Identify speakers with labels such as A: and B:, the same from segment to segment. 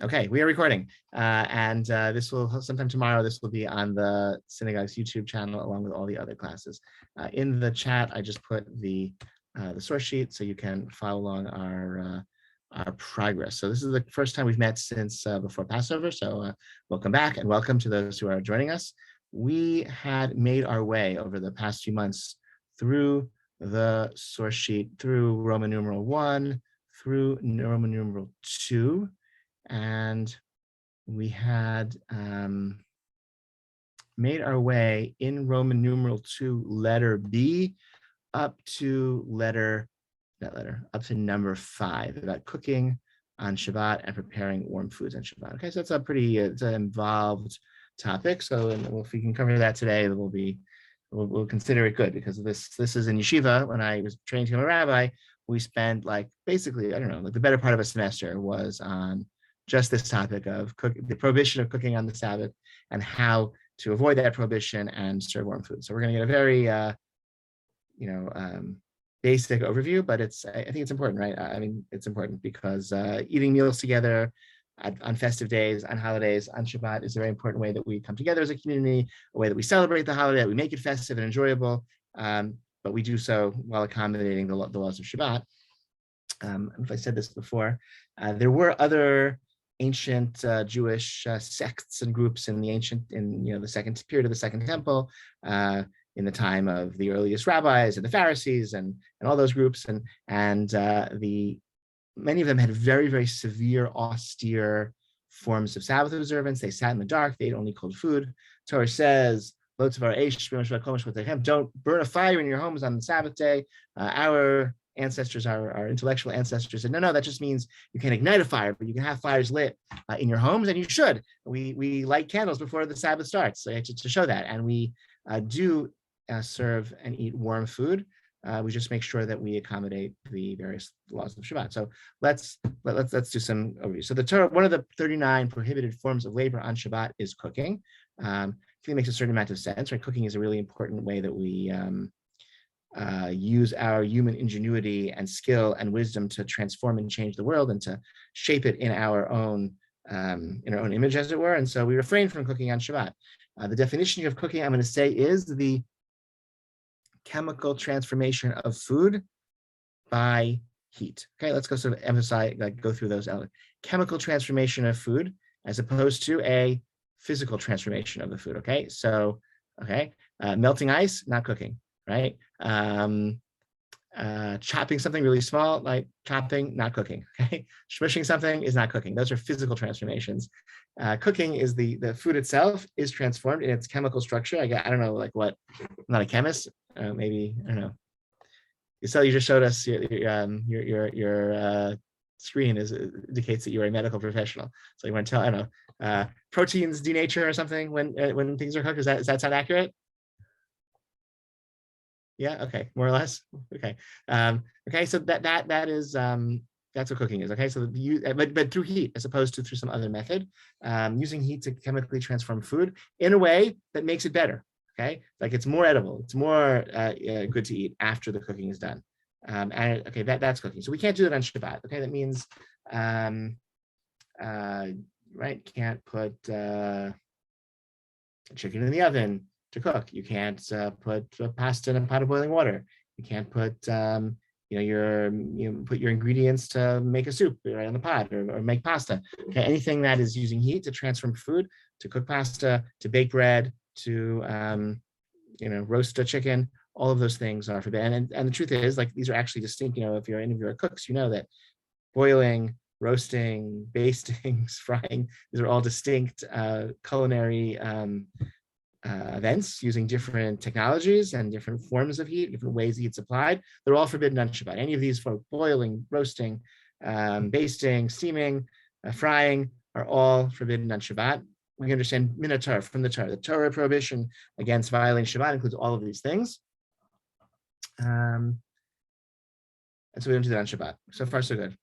A: Okay, we are recording, and this will sometime tomorrow. This will be on the synagogue's YouTube channel along with all the other classes. In the chat, I just put the source sheet so you can follow along our progress. So this is the first time we've met since before Passover. So welcome back and welcome to those who are joining us. We had made our way over the past few months through the source sheet, through Roman numeral 1, through Roman numeral 2. And we had made our way in Roman numeral 2, letter B, up to up to number 5, about cooking on Shabbat and preparing warm foods on Shabbat. Okay, so it's a pretty it's an involved topic. So if we can cover that today, we'll consider it good, because this is in yeshiva. When I was training to become a rabbi, we spent basically, I don't know, the better part of a semester was on just this topic of the prohibition of cooking on the Sabbath and how to avoid that prohibition and serve warm food. So we're going to get a very, basic overview, but I think it's important, right? I mean, it's important because eating meals together on festive days, on holidays, on Shabbat is a very important way that we come together as a community, a way that we celebrate the holiday, that we make it festive and enjoyable, but we do so while accommodating the laws of Shabbat. If I said this before, there were other ancient Jewish sects and groups in the second period of the Second Temple, in the time of the earliest rabbis and the Pharisees and all those groups, and many of them had very, very severe, austere forms of Sabbath observance. They sat in the dark. They ate only cold food. Torah says, don't burn a fire in your homes on the Sabbath day. Our ancestors, our intellectual ancestors, said, no, that just means you can't ignite a fire, but you can have fires lit in your homes, and you should. We light candles before the Sabbath starts, to show that, and we do serve and eat warm food. We just make sure that we accommodate the various laws of Shabbat. So let's do some overview. So the Torah, one of the 39 prohibited forms of labor on Shabbat is cooking. I think it makes a certain amount of sense, right? Cooking is a really important way that we use our human ingenuity and skill and wisdom to transform and change the world and to shape it in our own image, as it were. And so we refrain from cooking on Shabbat. The definition of cooking, I'm going to say, is the chemical transformation of food by heat. Okay, let's go sort of emphasize, go through those elements. Chemical transformation of food as opposed to a physical transformation of the food. Okay, so melting ice, not cooking, right? Chopping something really small, like chopping, not cooking. Okay, smushing something is not cooking. Those are physical transformations. Cooking is the food itself is transformed in its chemical structure. I don't know, what. I'm not a chemist. Maybe, I don't know. So you just showed us your screen indicates that you're a medical professional. So you want to tell, I don't know, proteins denature or something when things are cooked. Does that sound accurate? Yeah. Okay. More or less. Okay. Okay. So that is that's what cooking is. Okay. So but through heat as opposed to through some other method, using heat to chemically transform food in a way that makes it better. Okay. Like it's more edible. It's more good to eat after the cooking is done. And okay, that's cooking. So we can't do that on Shabbat. Okay. That means, right. Can't put chicken in the oven to cook. You can't put pasta in a pot of boiling water. You can't put put your ingredients to make a soup right on the pot or make pasta. Okay, anything that is using heat to transform food, to cook pasta, to bake bread, to roast a chicken, all of those things are forbidden. And the truth is, these are actually distinct. If you're any of your cooks, you know that boiling, roasting, basting, frying, these are all distinct culinary events using different technologies and different forms of heat, different ways heat's applied. They're all forbidden on Shabbat. Any of these for boiling, roasting, basting, steaming, frying are all forbidden on Shabbat. We understand minatar from the Torah. The Torah prohibition against violating Shabbat includes all of these things. And so we don't do that on Shabbat. So far, so good.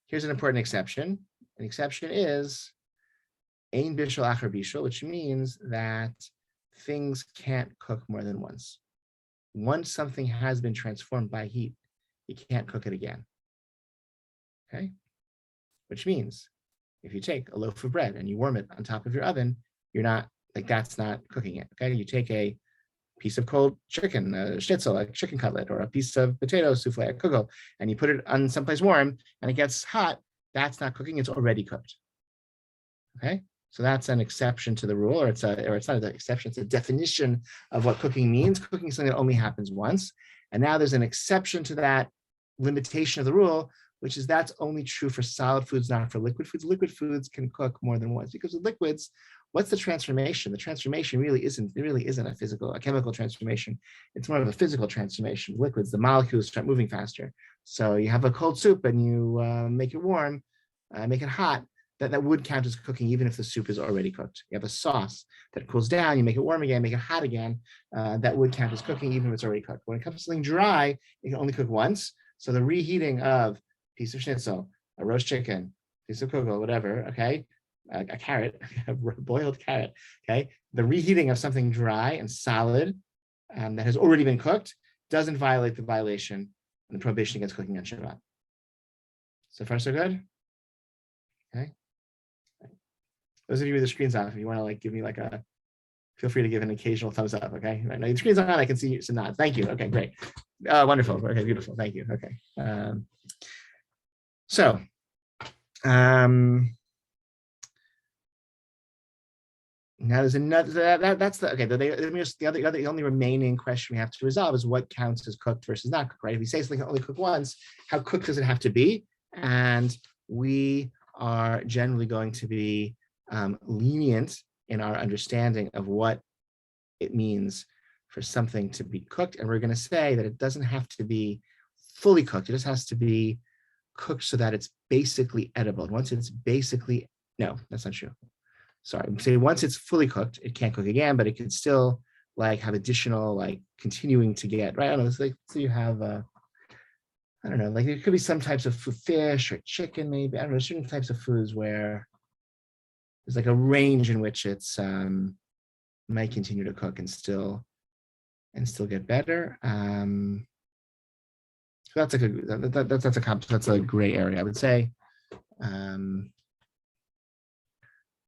A: Here's an important exception. An exception is ein bishul achar bishul, which means that things can't cook more than once. Once something has been transformed by heat, you can't cook it again. Okay? Which means If you take a loaf of bread and you warm it on top of your oven, you're not like, that's not cooking it. Okay. You take a piece of cold chicken, a schnitzel, a chicken cutlet, or a piece of potato souffle, a kugel, and you put it on someplace warm and it gets hot, that's not cooking, it's already cooked. Okay. So that's an exception to the rule, or it's not an exception, it's a definition of what cooking means. Cooking is something that only happens once. And now there's an exception to that limitation of the rule, which is that's only true for solid foods, not for liquid foods. Liquid foods can cook more than once, because with liquids, what's the transformation? The transformation really isn't a chemical transformation. It's more of a physical transformation. Liquids, the molecules start moving faster. So you have a cold soup and you make it warm, make it hot. That would count as cooking, even if the soup is already cooked. You have a sauce that cools down, you make it warm again, make it hot again. That would count as cooking, even if it's already cooked. When it comes to something dry, it can only cook once. So the reheating of a piece of schnitzel, a roast chicken, piece of kugel, whatever, okay, a carrot, a boiled carrot, okay, the reheating of something dry and solid that has already been cooked doesn't violate the violation and the prohibition against cooking on Shabbat. So far, so good? Okay. Those of you with the screens off, if you want to like give me like a, feel free to give an occasional thumbs up. Okay. Right now the screen's on, I can see some nods. Thank you. Okay, great. Wonderful. Okay, beautiful. Thank you. Okay. So now there's another, that's the, okay, the only remaining question we have to resolve is what counts as cooked versus not cooked, right? If we say something can only cook once, how cooked does it have to be? And we are generally going to be lenient in our understanding of what it means for something to be cooked. And we're going to say that it doesn't have to be fully cooked. It just has to be cooked so that it's basically edible. And once it's basically, no, that's not true. Sorry, say once it's fully cooked, it can't cook again, but it can still like have additional, like continuing to get, right? I don't know, it's like, so you have, I don't know, like there could be some types of food, fish or chicken, maybe, I don't know, certain types of foods where there's like a range in which it's might continue to cook and still get better. So that's like that's a gray area, I would say.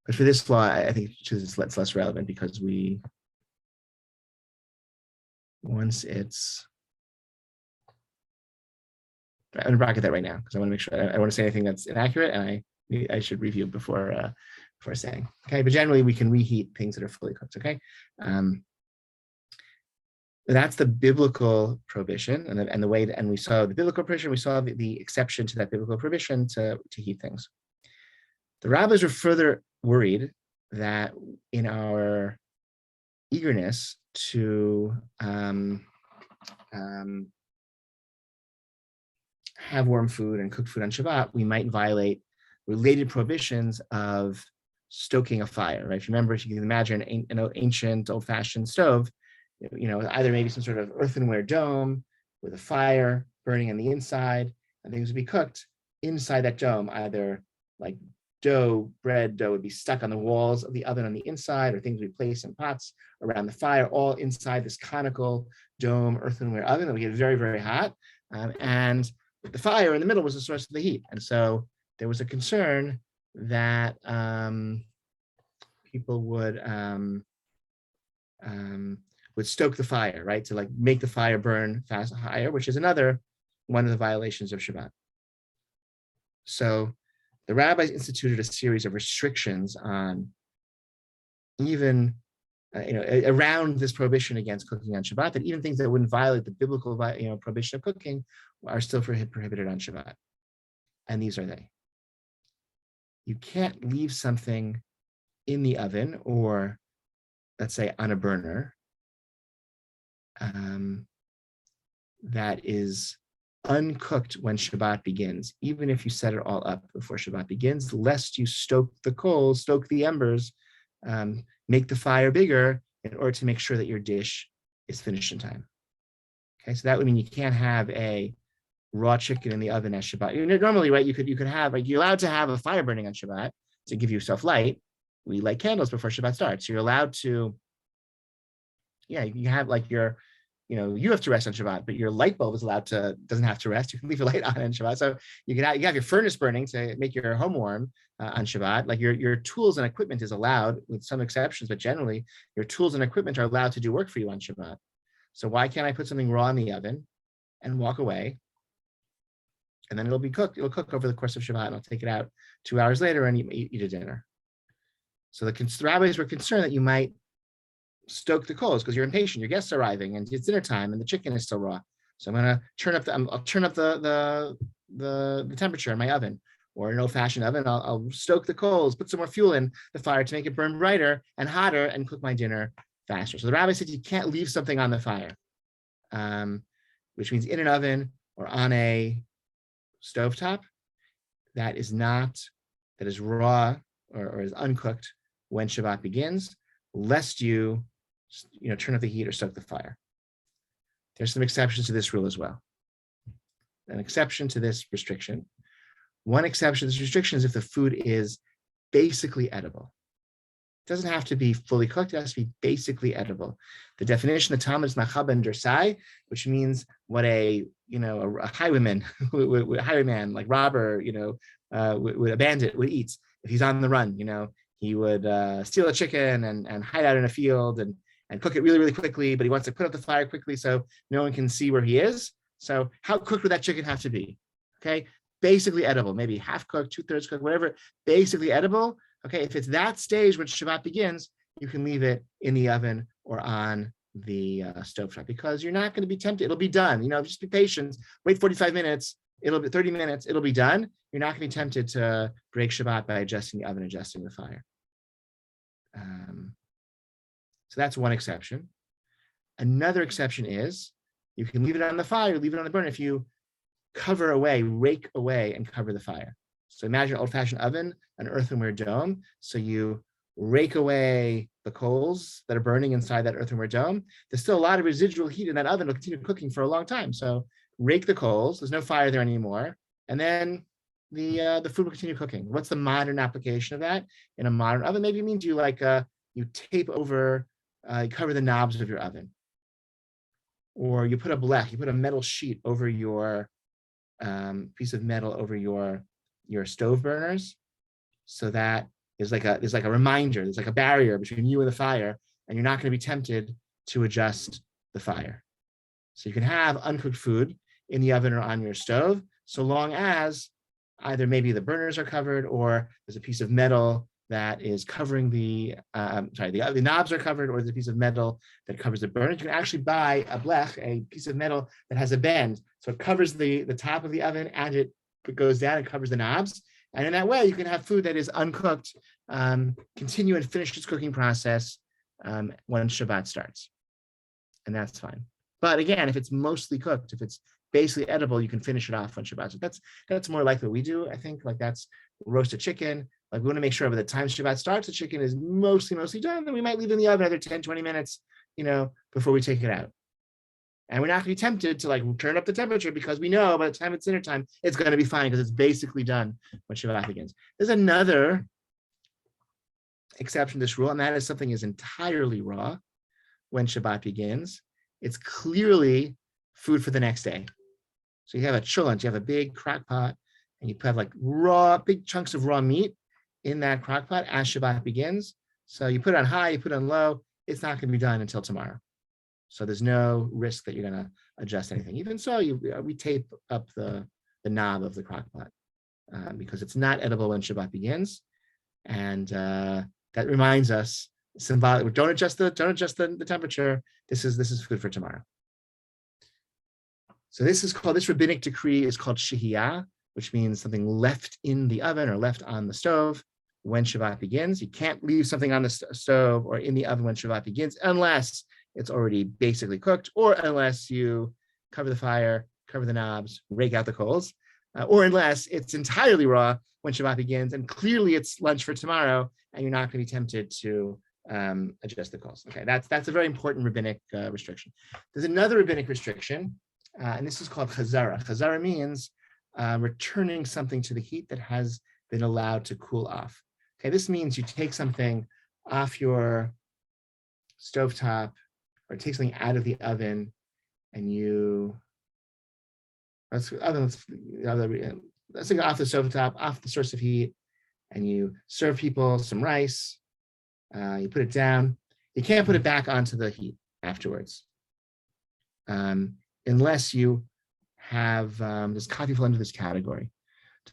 A: But for this law, I think it's less relevant because once it's, I'm going to bracket that right now because I want to make sure I don't want to say anything that's inaccurate, and I should review before saying. Okay, but generally we can reheat things that are fully cooked. Okay, that's the biblical prohibition, and the way that, and we saw the biblical prohibition, we saw the exception to that biblical prohibition to heat things. The rabbis were further worried that in our eagerness to have warm food and cooked food on Shabbat, we might violate related prohibitions of stoking a fire, right? If you remember, if you can imagine an ancient old-fashioned stove, either maybe some sort of earthenware dome with a fire burning on the inside, and things would be cooked inside that dome, either like bread dough would be stuck on the walls of the oven on the inside, or things would be placed in pots around the fire, all inside this conical dome earthenware oven that would get very, very hot. And the fire in the middle was the source of the heat. And so there was a concern that people would stoke the fire, right? To like make the fire burn fast higher, which is another one of the violations of Shabbat. So the rabbis instituted a series of restrictions on even, around this prohibition against cooking on Shabbat, that even things that wouldn't violate the biblical, prohibition of cooking are still prohibited on Shabbat. And these are they. You can't leave something in the oven, or let's say on a burner, that is uncooked when Shabbat begins, even if you set it all up before Shabbat begins, lest you stoke the coals, stoke the embers, make the fire bigger in order to make sure that your dish is finished in time. Okay, so that would mean you can't have a raw chicken in the oven at Shabbat. Normally, right, you could have, like, you're allowed to have a fire burning on Shabbat to give yourself light. We light candles before Shabbat starts. You're allowed to, you have like your you have to rest on Shabbat, but your light bulb doesn't have to rest. You can leave your light on Shabbat. So you have your furnace burning to make your home warm on Shabbat. Like your tools and equipment is allowed with some exceptions, but generally your tools and equipment are allowed to do work for you on Shabbat. So why can't I put something raw in the oven and walk away? And then it'll be cooked. It'll cook over the course of Shabbat, and I'll take it out 2 hours later and eat a dinner. So the rabbis were concerned that you might stoke the coals because you're impatient. Your guests are arriving, and it's dinner time, and the chicken is still raw. So I'm gonna I'll turn up the temperature in my oven, or an old-fashioned oven. I'll stoke the coals, put some more fuel in the fire to make it burn brighter and hotter, and cook my dinner faster. So the rabbi said you can't leave something on the fire, which means in an oven or on a stovetop that is raw or is uncooked when Shabbat begins, lest you turn up the heat or stoke the fire. There's some exceptions to this rule as well. An exception to this restriction. One exception to this restriction is if the food is basically edible. It doesn't have to be fully cooked, it has to be basically edible. The definition of Talmud is Nachab Dersai, which means what a highwayman, like robber, a bandit would eat if he's on the run. He would steal a chicken and hide out in a field and cook it really, really quickly, but he wants to put up the fire quickly so no one can see where he is. So how cooked would that chicken have to be? Okay, basically edible, maybe half cooked, 2/3 cooked, whatever, basically edible. Okay, if it's that stage when Shabbat begins, you can leave it in the oven or on the stovetop because you're not going to be tempted. It'll be done. Just be patient. Wait 45 minutes. It'll be 30 minutes. It'll be done. You're not going to be tempted to break Shabbat by adjusting the oven, adjusting the fire. So that's one exception. Another exception is you can leave it on the fire, leave it on the burner if you cover away, rake away, and cover the fire. So imagine an old-fashioned oven, an earthenware dome. So you rake away the coals that are burning inside that earthenware dome. There's still a lot of residual heat in that oven. It'll continue cooking for a long time. So rake the coals. There's no fire there anymore. And then the food will continue cooking. What's the modern application of that? In a modern oven, maybe it means you tape over, cover the knobs of your oven. Or you put a metal sheet over your piece of metal over your stove burners, so that there's like a reminder, there's like a barrier between you and the fire, and you're not going to be tempted to adjust the fire. So you can have uncooked food in the oven or on your stove, so long as either maybe the burners are covered or there's a piece of metal that is covering the knobs are covered, or there's a piece of metal that covers the burners. You can actually buy a blech, a piece of metal that has a bend, so it covers the top of the oven and it goes down and covers the knobs. And in that way, you can have food that is uncooked, continue and finish its cooking process when Shabbat starts. And that's fine. But again, if it's mostly cooked, if it's basically edible, you can finish it off on Shabbat. So that's more like what we do. I think that's roasted chicken. Like we want to make sure by the time Shabbat starts, the chicken is mostly done. Then we might leave it in the oven another 10, 20 minutes, before we take it out. And we're not going to be tempted to turn up the temperature because we know by the time it's dinner time, it's going to be fine because it's basically done when Shabbat begins. There's another exception to this rule, and that is something is entirely raw when Shabbat begins. It's clearly food for the next day. So you have a cholent, you have a big crock pot, and you have big chunks of raw meat in that crock pot as Shabbat begins. So you put it on high, you put it on low, it's not going to be done until tomorrow. So there's no risk that you're going to adjust anything. Even so, we tape up the knob of the crock pot because it's not edible when Shabbat begins. And that reminds us, symbolic, don't adjust the temperature. This is food for tomorrow. So this rabbinic decree is called shehiyah, which means something left in the oven or left on the stove when Shabbat begins. You can't leave something on the stove or in the oven when Shabbat begins unless it's already basically cooked, or unless you cover the fire, cover the knobs, rake out the coals, or unless it's entirely raw when Shabbat begins and clearly it's lunch for tomorrow and you're not going to be tempted to adjust the coals. Okay, that's a very important rabbinic restriction. There's another rabbinic restriction, and this is called chazara. Chazara means returning something to the heat that has been allowed to cool off. Okay, this means you take something off your stovetop or take something out of the oven and you, let's go off the stovetop, off the source of heat, and you serve people some rice. You put it down. You can't put it back onto the heat afterwards, unless you have, does coffee fall under this category?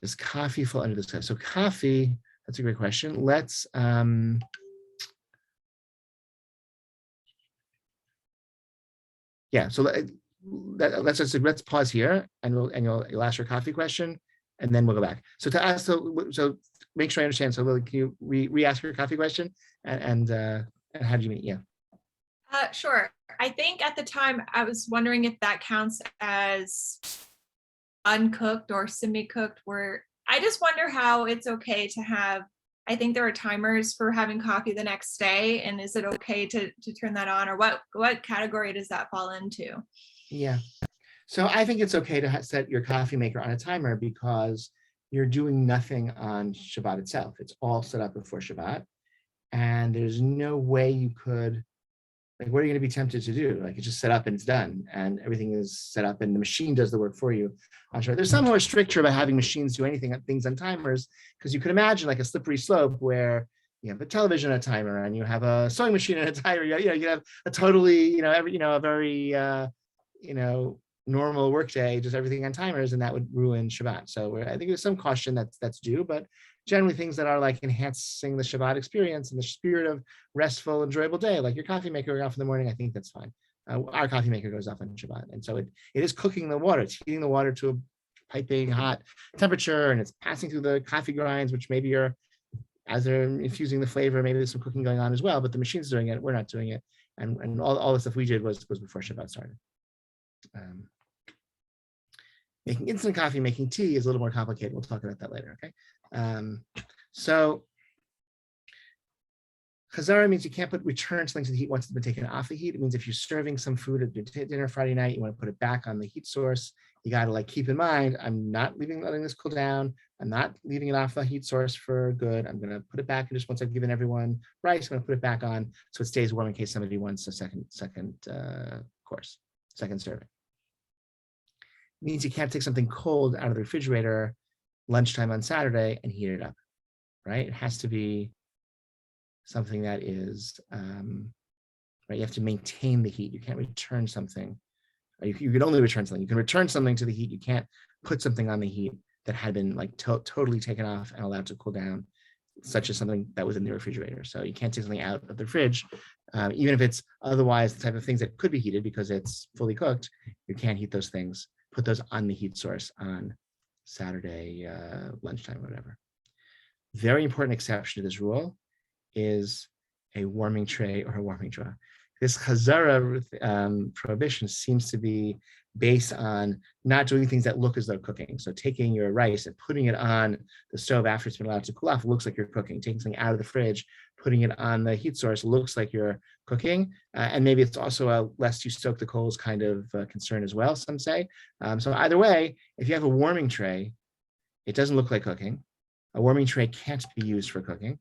A: Does coffee fall under this category? So coffee, that's a great question. Let's, yeah, so let's pause here, and you'll ask your coffee question, and then we'll go back. So to ask, so make sure I understand. So Lily, can you re-ask your coffee question, and how do you mean? Yeah.
B: Sure. I think at the time I was wondering if that counts as uncooked or semi-cooked, where I just wonder how it's okay to have, I think there are timers for having coffee the next day, and is it okay to turn that on, or what category does that fall into?
A: Yeah. So I think it's okay to set your coffee maker on a timer because you're doing nothing on Shabbat itself. It's all set up before Shabbat, and there's no way you could, like, what are you going to be tempted to do? Like, it's just set up and it's done, and everything is set up, and the machine does the work for you. I'm sure there's some more stricture about having machines do things on timers, because you could imagine like a slippery slope where you have a television on a timer, and you have a sewing machine on a timer. You have a totally, a very, normal workday, just everything on timers, and that would ruin Shabbat. So I think there's some caution that's due, but generally things that are like enhancing the Shabbat experience and the spirit of restful, enjoyable day, like your coffee maker going off in the morning, I think that's fine. Our coffee maker goes off on Shabbat, and so it is cooking the water. It's heating the water to a piping hot temperature, and it's passing through the coffee grinds, which maybe as they're infusing the flavor, maybe there's some cooking going on as well, but the machine's doing it, we're not doing it. And all the stuff we did was before Shabbat started. Making instant coffee, making tea is a little more complicated. We'll talk about that later, okay? So Chazara means you can't return something to the heat once it's been taken off the heat. It means if you're serving some food at your dinner Friday night, you want to put it back on the heat source. You got to like keep in mind, I'm not letting this cool down. I'm not leaving it off the heat source for good. I'm going to put it back, and just once I've given everyone rice, I'm going to put it back on so it stays warm in case somebody wants a second course, second serving. It means you can't take something cold out of the refrigerator lunchtime on Saturday and heat it up, right? It has to be something that is, right? You have to maintain the heat. You can't return something. You can only return something. You can return something to the heat. You can't put something on the heat that had been like totally taken off and allowed to cool down, such as something that was in the refrigerator. So you can't take something out of the fridge, even if it's otherwise the type of things that could be heated because it's fully cooked. You can't heat those things. Put those on the heat source on Saturday lunchtime, whatever. Very important exception to this rule is a warming tray or a warming drawer. This Chazara prohibition seems to be based on not doing things that look as though cooking. So taking your rice and putting it on the stove after it's been allowed to cool off looks like you're cooking. Taking something out of the fridge, putting it on the heat source looks like you're cooking. And maybe it's also a lest you stoke the coals kind of concern as well, some say. So either way, if you have a warming tray, it doesn't look like cooking. A warming tray can't be used for cooking.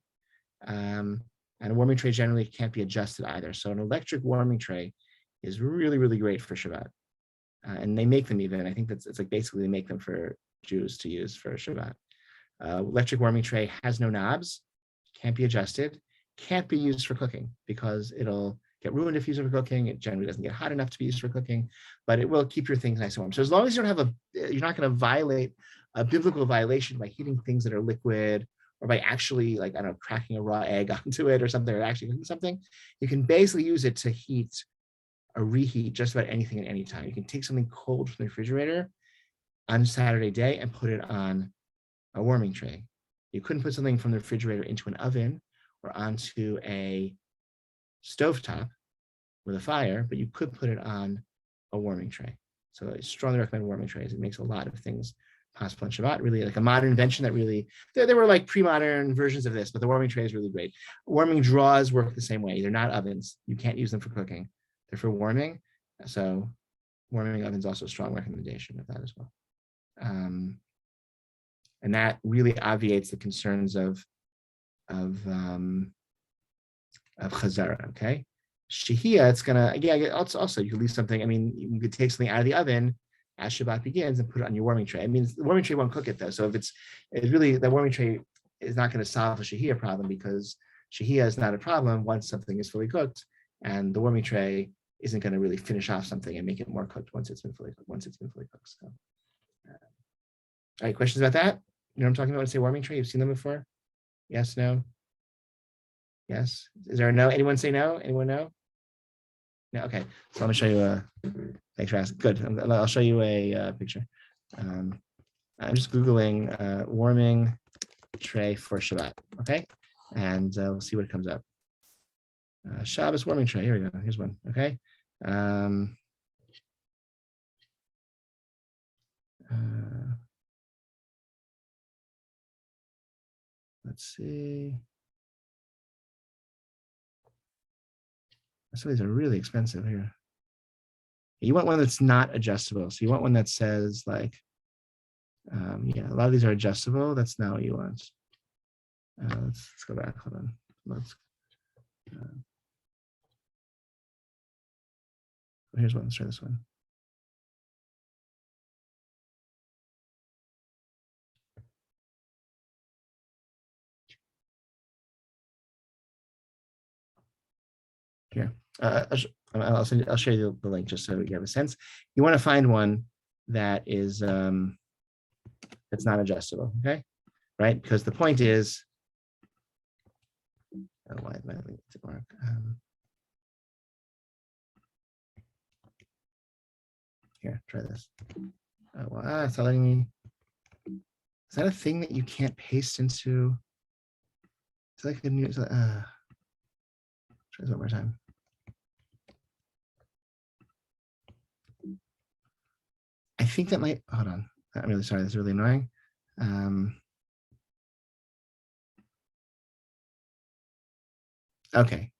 A: And a warming tray generally can't be adjusted either. So an electric warming tray is really, really great for Shabbat. And they make them even. I think it's like basically they make them for Jews to use for Shabbat. Electric warming tray has no knobs, can't be adjusted, can't be used for cooking because it'll get ruined if used for cooking. It generally doesn't get hot enough to be used for cooking, but it will keep your things nice and warm. So as long as you don't have you're not going to violate a biblical violation by heating things that are liquid, or by actually, like, I don't know, cracking a raw egg onto it or something, or actually cooking something, you can basically use it to heat or reheat just about anything at any time. You can take something cold from the refrigerator on Saturday day and put it on a warming tray. You couldn't put something from the refrigerator into an oven or onto a stovetop with a fire, but you could put it on a warming tray. So I strongly recommend warming trays. It makes a lot of things possible in Shabbat, really like a modern invention that really, there were like pre-modern versions of this, but the warming tray is really great. Warming drawers work the same way. They're not ovens. You can't use them for cooking. They're for warming. So warming ovens also a strong recommendation of that as well. And that really obviates the concerns of Chazara, okay? shehiyah, it's gonna, yeah. Also, you could leave something. I mean, you could take something out of the oven as Shabbat begins and put it on your warming tray. I mean, the warming tray won't cook it though. So if it's really, the warming tray is not going to solve a shehiyah problem, because shehiyah is not a problem once something is fully cooked, and the warming tray isn't going to really finish off something and make it more cooked once it's been fully cooked. So, all right, questions about that? You know what I'm talking about when I say warming tray? You've seen them before? Yes, no? Yes? Is there a no? Anyone say no? Anyone know? No, okay. So let me show you thanks for asking. Good. I'll show you a picture. I'm just Googling warming tray for Shabbat, okay? And we'll see what comes up. Shabbos warming tray, here we go, here's one, okay? Let's see. Some of these are really expensive here. You want one that's not adjustable. So you want one that says like, yeah, a lot of these are adjustable. That's not what you want. Let's go back, hold on. Here's one, let's try this one. Here, I'll show you the link just so you have a sense. You want to find one that is that's not adjustable, okay? Right? Because the point is, why did my link didn't work? Here, try this. Oh, wow, it's telling me. Is that a thing that you can't paste into? It's like a new. Try this one more time. I think that might. Hold on. I'm really sorry. This is really annoying. Okay.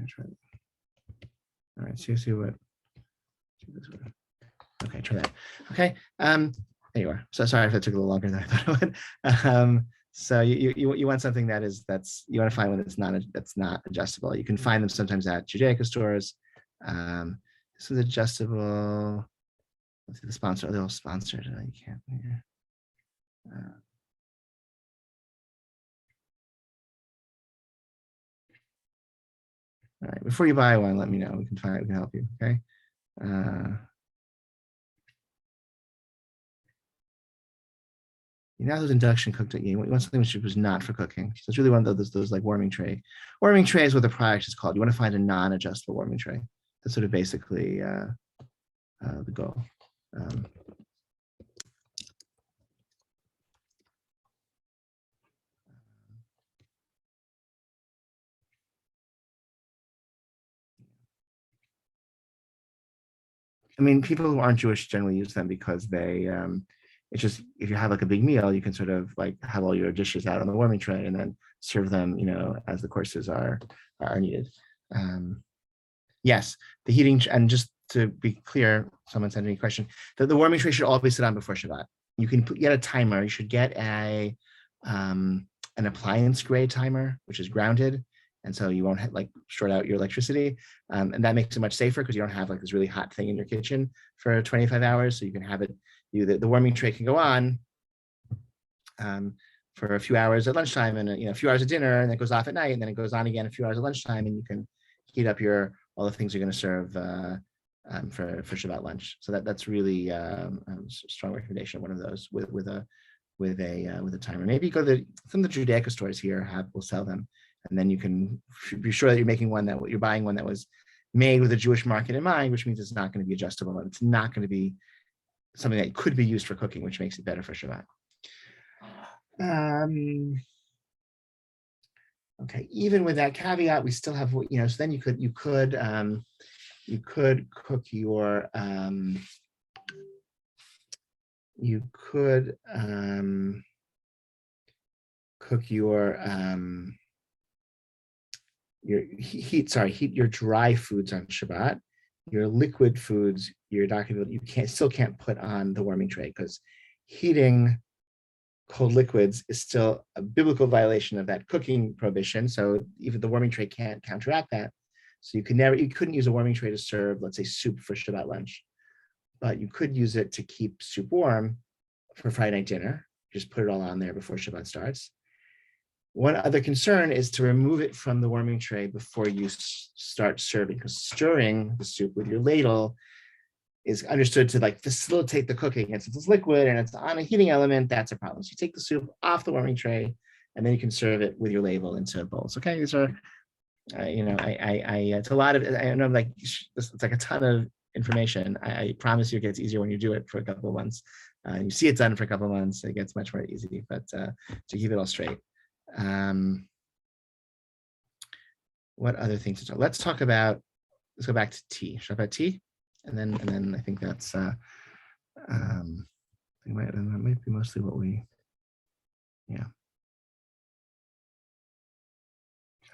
A: Try that. All right, see what. Okay, try that. Okay, there you are. So sorry if it took a little longer than I thought it would. So you want something you want to find one that's not adjustable. You can find them sometimes at Judaica stores. This is adjustable. Let's see the sponsor. They're all sponsored. You can't. All right. Before you buy one, let me know. We can help you. Okay. You know those induction cooked. You want something which was not for cooking. So it's really one of those like warming tray. Warming tray is what the product is called. You want to find a non-adjustable warming tray. That's sort of basically the goal. I mean, people who aren't Jewish generally use them because it's just, if you have like a big meal, you can sort of like have all your dishes out on the warming tray and then serve them, as the courses are needed. Yes, the heating, and just to be clear, someone sent me a question, that the warming tray should always sit on before Shabbat. You can get a timer. You should get an appliance grade timer, which is grounded. And so you won't short out your electricity. And that makes it much safer because you don't have like this really hot thing in your kitchen for 25 hours. So you can have it, the warming tray can go on for a few hours at lunchtime and a few hours at dinner, and it goes off at night, and then it goes on again a few hours at lunchtime, and you can heat up all the things you're going to serve for Shabbat lunch. So that's really a strong recommendation. One of those with a timer. Maybe go to some of the Judaica stores here will sell them, and then you can be sure that you're buying one that was made with a Jewish market in mind, which means it's not going to be adjustable and it's not going to be something that could be used for cooking, which makes it better for Shabbat. Okay, even with that caveat, we still have, so then you could cook your you could cook heat your dry foods on Shabbat. Your liquid foods, you're not going to, you still can't put on the warming tray, because heating cold liquids is still a biblical violation of that cooking prohibition. So even the warming tray can't counteract that. So you couldn't use a warming tray to serve, let's say, soup for Shabbat lunch, but you could use it to keep soup warm for Friday night dinner. Just put it all on there before Shabbat starts. One other concern is to remove it from the warming tray before you start serving, because stirring the soup with your ladle is understood to like facilitate the cooking. And since it's liquid and it's on a heating element, that's a problem. So you take the soup off the warming tray, and then you can serve it with your ladle into bowls. Okay, these are, it's a lot of, I know, like it's like a ton of information. I promise you it gets easier when you do it for a couple of months. You see it done for a couple of months, it gets much more easy, but to keep it all straight. What other things to talk? Let's go back to tea. Should I talk about tea? And then I think that's that might be mostly what we, yeah.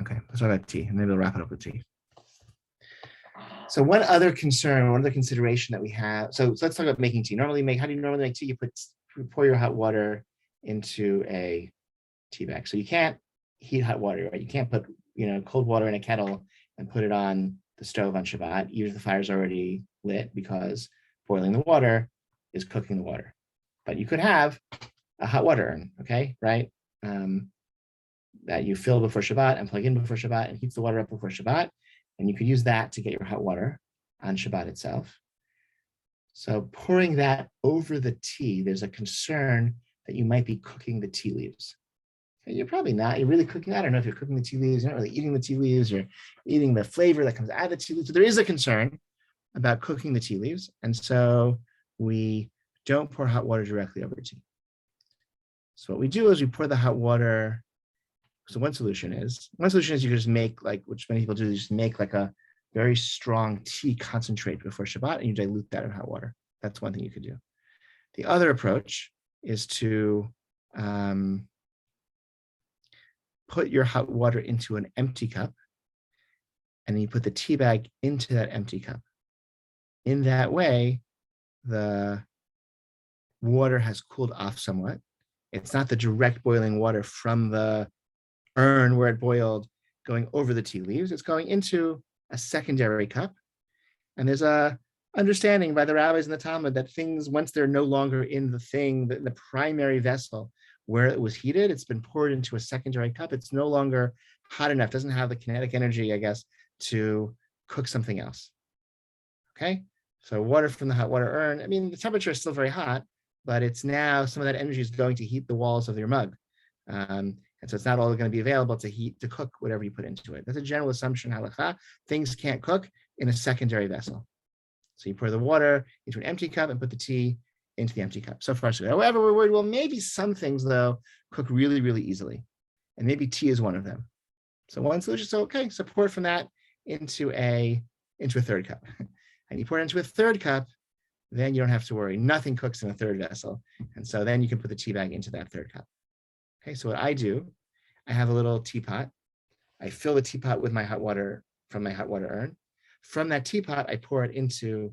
A: Okay, let's talk about tea, and maybe we'll wrap it up with tea. So one other consideration that we have, so let's talk about making tea. How do you normally make tea? You pour your hot water into a tea bag. So you can't heat hot water, right? You can't put cold water in a kettle and put it on the stove on Shabbat, even if the fire's already lit, because boiling the water is cooking the water. But you could have a hot water urn, okay, right? That you fill before Shabbat and plug in before Shabbat and heats the water up before Shabbat. And you could use that to get your hot water on Shabbat itself. So pouring that over the tea, there's a concern that you might be cooking the tea leaves. You're probably not. You're really cooking. I don't know if you're cooking the tea leaves. You're not really eating the tea leaves. You're eating the flavor that comes out of the tea leaves. So there is a concern about cooking the tea leaves. And so we don't pour hot water directly over tea. So what we do is we pour the hot water. So one solution is you can just make, like, which many people do, just make like a very strong tea concentrate before Shabbat, and you dilute that in hot water. That's one thing you could do. The other approach is to put your hot water into an empty cup, and then you put the tea bag into that empty cup. In that way, the water has cooled off somewhat. It's not the direct boiling water from the urn where it boiled going over the tea leaves. It's going into a secondary cup. And there's a understanding by the rabbis in the Talmud that things, once they're no longer in the primary vessel where it was heated, it's been poured into a secondary cup. It's no longer hot enough, doesn't have the kinetic energy, I guess, to cook something else. Okay, so water from the hot water urn, I mean, the temperature is still very hot, but it's now some of that energy is going to heat the walls of your mug. And so it's not all going to be available to cook whatever you put into it. That's a general assumption, halakha. Things can't cook in a secondary vessel. So you pour the water into an empty cup and put the tea into the empty cup. So far, so good. However, we're worried, well, maybe some things, though, cook really, really easily. And maybe tea is one of them. So one solution, so pour it from that into a third cup. And you pour it into a third cup, then you don't have to worry. Nothing cooks in a third vessel. And so then you can put the tea bag into that third cup. Okay, so what I do, I have a little teapot. I fill the teapot with my hot water from my hot water urn. From that teapot, I pour it into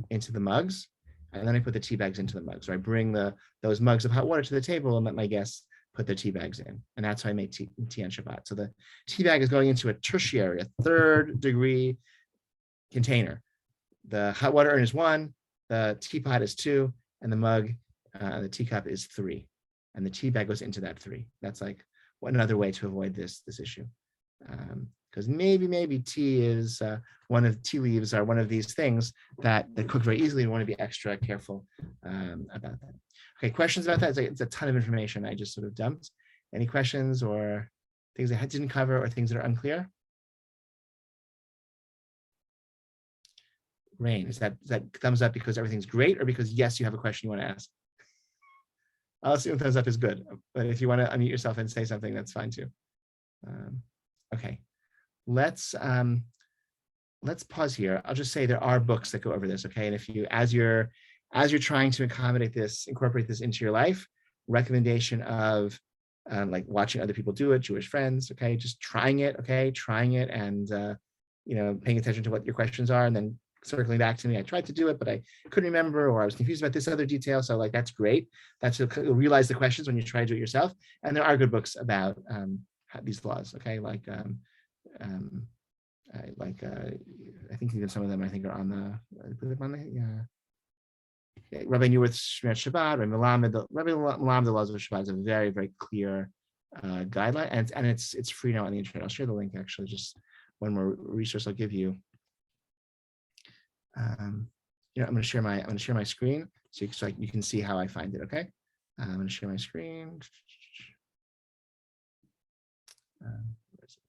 A: the mugs, and then I put the tea bags into the mugs. So I bring those mugs of hot water to the table and let my guests put their tea bags in. And that's how I make tea on Shabbat. So the tea bag is going into a tertiary, a third degree container. The hot water urn is 1, the teapot is 2, and the teacup is 3. And the tea bag goes into that 3. That's like another way to avoid this issue. Because maybe tea leaves are one of these things that cook very easily. You want to be extra careful about that. Okay, questions about that? It's a ton of information I just sort of dumped. Any questions or things I didn't cover or things that are unclear? Rain, is that thumbs up because everything's great, or because yes, you have a question you want to ask? I'll assume thumbs up is good, but if you want to unmute yourself and say something, that's fine too. Okay, let's pause here. I'll just say there are books that go over this. Okay, and if you, as as you're trying to incorporate this into your life, recommendation of like watching other people do it, Jewish friends, okay, just trying it, and paying attention to what your questions are, and then circling back to me. I tried to do it, but I couldn't remember, or I was confused about this other detail. So like, that's great. You'll realize the questions when you try to do it yourself. And there are good books about these laws, okay, I think even some of them I think are on the Rabbi Neuwirth's Shmirat Shabbat, Rabbi Melamed, the laws of Shabbat is a very, very clear guideline, and it's free now on the internet. I'll share the link, actually, just one more resource I'll give you. I'm going to share my screen so you can see how I find it. Okay, I'm going to share my screen. Where is it?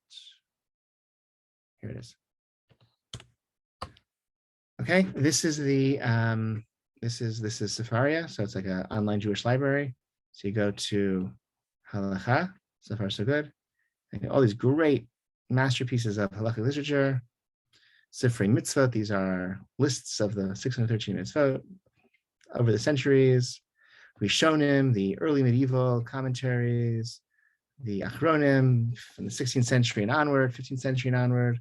A: Here it is. Okay, this is Sefaria, so it's like an online Jewish library. So you go to Halacha, so far so good, and all these great masterpieces of halachic literature. Sifrei Mitzvot, these are lists of the 613 mitzvot over the centuries. Rishonim, the early medieval commentaries, the Achronim from the 16th century and onward, 15th century and onward.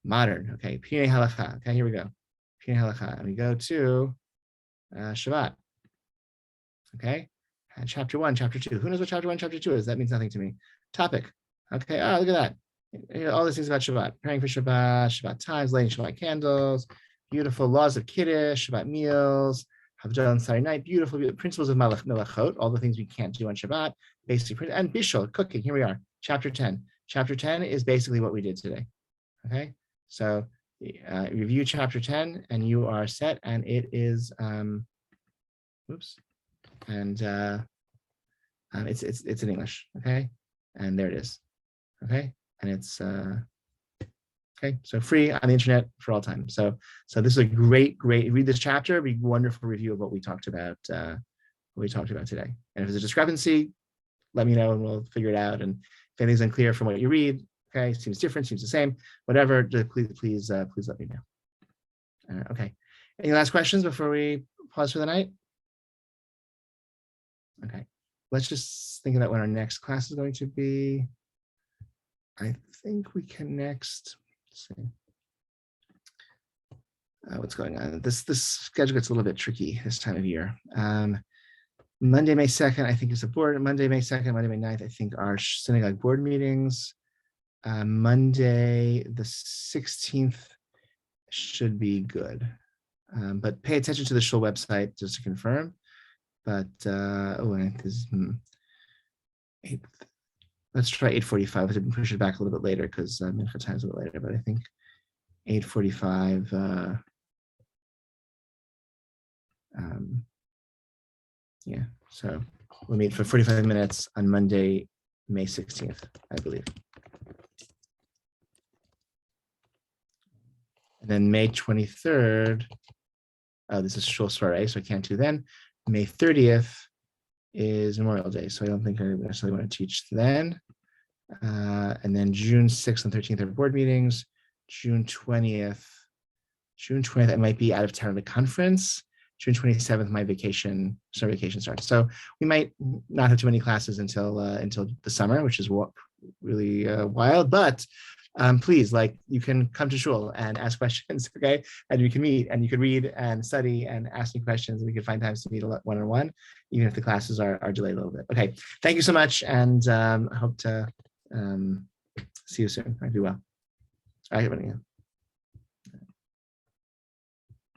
A: Modern, okay, Pinei Halacha. Okay, here we go. Pinei Halacha, and we go to Shabbat. Okay, and chapter 1, chapter 2. Who knows what chapter 1, chapter 2 is? That means nothing to me. Topic. Okay, look at that. All these things about Shabbat, preparing for Shabbat, Shabbat times, lighting Shabbat candles, beautiful laws of Kiddush, Shabbat meals, Havdalah on Saturday night, beautiful principles of Melachot, all the things we can't do on Shabbat, basic and Bishul, cooking. Here we are, chapter 10. Chapter 10 is basically what we did today. Okay, so review chapter 10 and you are set, and it is, it's in English, okay, and there it is, okay. And it's okay, so free on the internet for all time. So this is a great, read this chapter. It'd be a wonderful review of what we talked about today. And if there's a discrepancy, let me know and we'll figure it out. And if anything's unclear from what you read, okay, seems different, seems the same, whatever, please let me know. Okay, any last questions before we pause for the night? Okay, let's just think about when our next class is going to be. I think we can next, let's see what's going on. This schedule gets a little bit tricky this time of year. Monday, May 2nd, I think is a board. Monday, May 2nd, Monday, May 9th, I think are synagogue board meetings. Monday, the 16th should be good. But pay attention to the shul website just to confirm. But, let's try 8:45. I didn't push it back a little bit later because Mincha time's a little later, but I think 8:45. Yeah, so we'll meet for 45 minutes on Monday, May 16th, I believe. And then May 23rd, this is Shul Soiree, so I can't do then. May 30th is Memorial Day, so I don't think I necessarily want to teach then. And then June 6th and 13th are board meetings. June 20th, I might be out of town at a conference. June 27th, my summer vacation starts. So we might not have too many classes until the summer, which is really wild. But please, you can come to shul and ask questions, okay? And you can meet and you can read and study and ask me questions, and we can find times to meet one-on-one, even if the classes are delayed a little bit. Okay, thank you so much, and I hope to see you soon. Be well. All right, everybody.